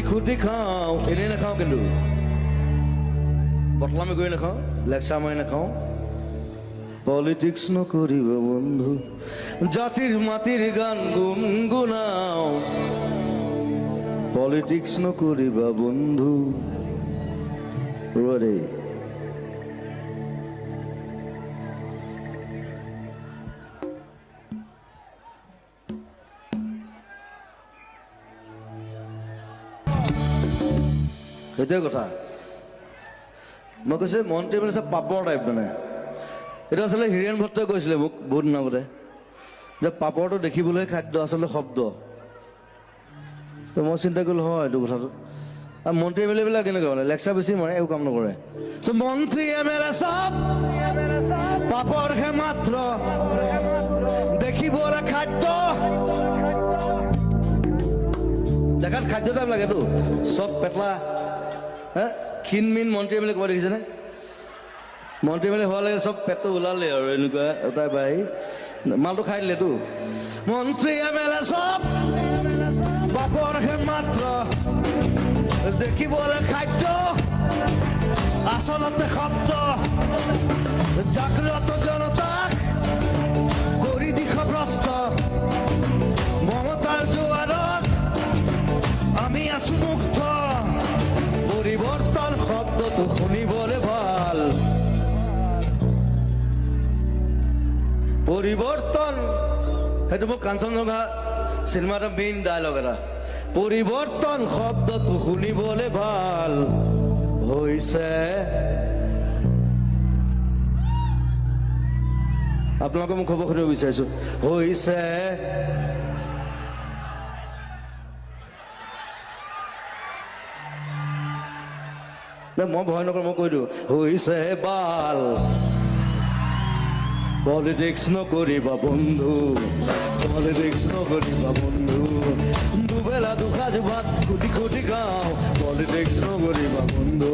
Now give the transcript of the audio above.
খুটি খাওঁ এনেই নাখাওঁ কিন্তু বটলামি কৰি নাখাওঁ লেকচাৰ মাৰি নাখাওঁ পলিটিক্স নকৰিব বন্ধু জাতিৰ মাটিৰ গান গুণগুণাওঁ পলিটিক্স নকৰিবা বন্ধু ৰ'দে সেইটোৱে কথা মই কৈছে মন্ত্ৰী মানে চব পাপৰ টাইপ মানে এইটো আচলতে হীৰেণ ভট্টই কৈছিলে মোক বহুত দিন আগতে যে পাপৰটো দেখিবলৈ খাদ্য আচলতে শব্দ তো মই চিন্তা কৰিলোঁ হয় এইটো কথাটো আৰু মন্ত্ৰী এম এল এবিলাক কেনেকুৱা মানে লেকচাৰ বেছি মাৰে একো কাম নকৰে চ' মন্ত্ৰী এম এল এ চব পাপৰহে মাত্ৰ দেখিবলৈ খাদ্য দেখাত খাদ্য টাইপ লাগেতো চব পেটলা হা ক্ষীণমিন মন্ত্ৰী এম এল এ ক'ব দেখিছেনে মন্ত্ৰী এম এল এ হোৱা লাগে চব পেটটো ওলালে আৰু এনেকুৱা এটাই বাঢ়ি মালটো খাই দিলেতো মন্ত্ৰী এম এল এ চব বাপৰহে মাত্ৰ দেখিবলৈ খাদ্য আচলতে শব্দ জাগ্ৰত জনতাক কৰি দিশভ্ৰষ্ট মমতাৰ জোৱাৰত আমি আছো মুক্ত পৰিৱৰ্তন শব্দটো শুনিবলৈ ভাল পৰিৱৰ্তন সেইটো মোক কাঞ্চনজংঘা চিনেমা এটা মেইন ডায়লগ এটা পৰিৱৰ্তন শব্দটো শুনিবলৈ ভাল হৈছে আপোনালোকে মোক খবৰ শুনিব বিচাৰিছো হৈছে মই ভয় নকৰোঁ মই কৈ দিওঁ হৈছে বাল পলিটিক্স নকৰিবা বন্ধু পলিটিক্স নকৰিবা বন্ধু দুবেলা দুসাঁজ ভাত খুটি খুটি খাওঁ পলিটিক্স নকৰিবা বন্ধু